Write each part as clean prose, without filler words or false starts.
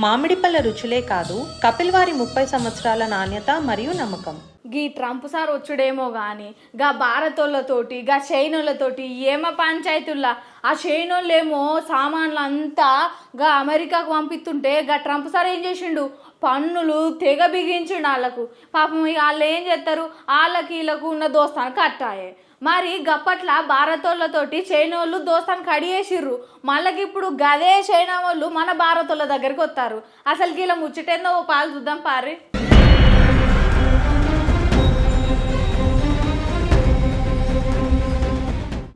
మామిడి పళ్ళ రుచులే కాదు, కపిల్ వారి 30 సంవత్సరాల నాణ్యత మరియు నమ్మకం. గీ ట్రంప్ సార్ వచ్చుడేమో కానీ గా భారతోళ్ళతోటి గా చైనోళ్ళతోటి ఏమ పంచాయతీల్లా ఆ చైనోళ్ళేమో సామాన్లు అంతా గా అమెరికాకు పంపిస్తుంటే గా ట్రంప్ సార్ ఏం చేసిండు, పన్నులు తెగ బిగించిండు వాళ్ళకు. పాపం వాళ్ళు ఏం చేస్తారు, వాళ్ళకి వీళ్ళకు ఉన్న దోస్తాను కట్టాయే. మరి గప్పట్ల భారతోళ్ళతోటి చైనోళ్ళు దోస్తాను కడిగేసిర్రు. మళ్ళకి ఇప్పుడు గదే చైనా వాళ్ళు మన భారతోళ్ళ దగ్గరికి వస్తారు. అసలుకి ఇలా ముచ్చటేందో ఓ పాలు చూద్దాం పారి.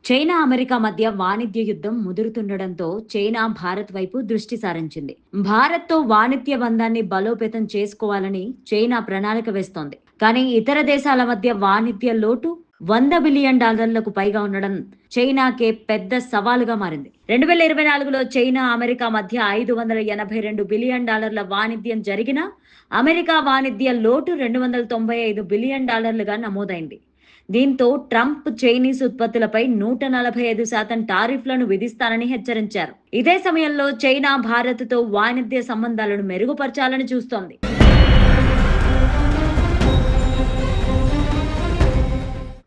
చైనా అమెరికా మధ్య వాణిజ్య యుద్ధం ముదురుతుండడంతో చైనా భారత్ వైపు దృష్టి సారించింది. భారత్తో వాణిజ్య బంధాన్ని బలోపేతం చేసుకోవాలని చైనా ప్రణాళిక వేస్తోంది. కానీ ఇతర దేశాల మధ్య వాణిజ్య లోటు $100 బిలియన్ పైగా ఉండడం చైనాకే పెద్ద సవాలుగా మారింది. 2024లో చైనా అమెరికా మధ్య $582 బిలియన్ వాణిజ్యం జరిగినా అమెరికా వాణిజ్య లోటు $295 బిలియన్ నమోదైంది. దీంతో ట్రంప్ చైనీస్ ఉత్పత్తులపై 145% టారిఫ్లను విధిస్తానని హెచ్చరించారు. ఇదే సమయంలో చైనా భారత్తో వాణిజ్య సంబంధాలను మెరుగుపరచాలని చూస్తోంది.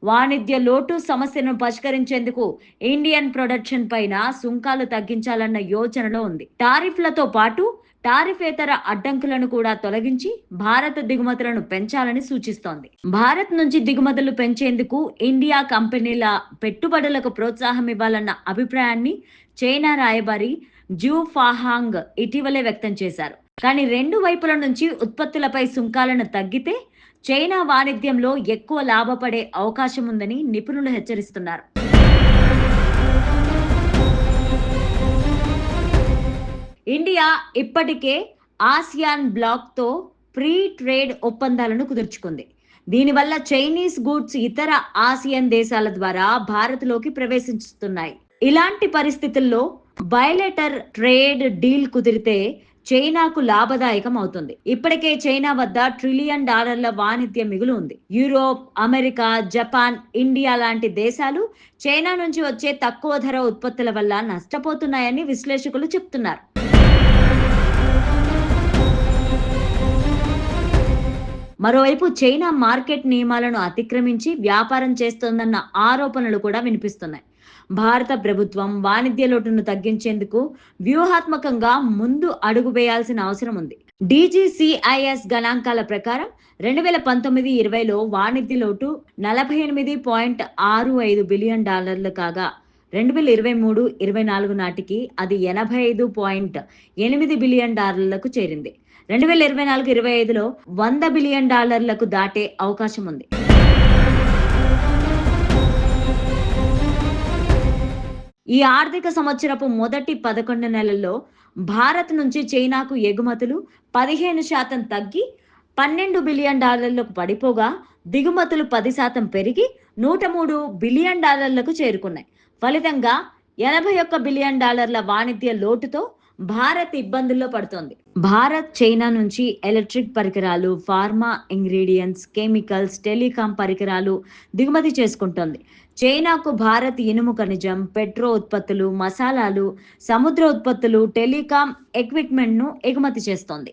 వాణిజ్య లోటు సమస్యను పరిష్కరించేందుకు ఇండియన్ ప్రొడక్షన్ పైన సుంకాలు తగ్గించాలన్న యోచనలో ఉంది. టారిఫ్లతో పాటు టారిఫేతర అడ్డంకులను కూడా తొలగించి భారత దిగుమతులను పెంచాలని సూచిస్తోంది. భారత్ నుంచి దిగుమతులు పెంచేందుకు ఇండియా కంపెనీల పెట్టుబడులకు ప్రోత్సాహం ఇవ్వాలన్న అభిప్రాయాన్ని చైనా రాయబారి జూ ఫాహాంగ్ ఇటీవలే వ్యక్తం చేశారు. కానీ రెండు వైపుల నుంచి ఉత్పత్తులపై సుంకాలను తగ్గితే చైనా వాణిజ్యంలో ఎక్కువ లాభపడే అవకాశం ఉందని నిపుణులు హెచ్చరిస్తున్నారు. ఇండియా ఇప్పటికే ఆసియాన్ బ్లాక్తో ఫ్రీ ట్రేడ్ ఒప్పందాలను కుదుర్చుకుంది. దీనివల్ల చైనీస్ గూడ్స్ ఇతర ఆసియన్ దేశాల ద్వారా భారత్లోకి ప్రవేశిస్తున్నాయి. ఇలాంటి పరిస్థితుల్లో బైలేటర్ ట్రేడ్ డీల్ కుదిరితే చైనాకు లాభదాయకం అవుతుంది. ఇప్పటికే చైనా వద్ద $1 ట్రిలియన్ వాణిజ్య మిగులు ఉంది. యూరోప్, అమెరికా, జపాన్, ఇండియా లాంటి దేశాలు చైనా నుంచి వచ్చే తక్కువ ధర ఉత్పత్తుల వల్ల నష్టపోతున్నాయని విశ్లేషకులు చెప్తున్నారు. మరోవైపు చైనా మార్కెట్ నియమాలను అతిక్రమించి వ్యాపారం చేస్తోందన్న ఆరోపణలు కూడా వినిపిస్తున్నాయి. భారత ప్రభుత్వం వాణిజ్య లోటును తగ్గించేందుకు వ్యూహాత్మకంగా ముందు అడుగు వేయాల్సిన అవసరం ఉంది. DGCIS గణాంకాల ప్రకారం 2019-20లో వాణిజ్య లోటు $48.65 బిలియన్ కాగా 2023-24 నాటికి అది $85.8 బిలియన్ చేరింది. 2024-25లో $100 బిలియన్ దాటే అవకాశం ఉంది. ఈ ఆర్థిక సంవత్సరపు మొదటి 11 నెలల్లో భారత్ నుంచి చైనాకు ఎగుమతులు 15% తగ్గి $12 బిలియన్ పడిపోగా దిగుమతులు 10% పెరిగి $103 బిలియన్ చేరుకున్నాయి. ఫలితంగా $81 బిలియన్ వాణిజ్య లోటుతో భారత్ ఇబ్బందుల్లో పడుతోంది. భారత్ చైనా నుంచి ఎలక్ట్రిక్ పరికరాలు, ఫార్మా ఇంగ్రీడియంట్స్, కెమికల్స్, టెలికాం పరికరాలు దిగుమతి చేసుకుంటోంది. చైనాకు భారత్ ఇనుము ఖనిజం, పెట్రో ఉత్పత్తులు, మసాలాలు, సముద్ర ఉత్పత్తులు, టెలికాం ఎక్విప్మెంట్ ను ఎగుమతి చేస్తోంది.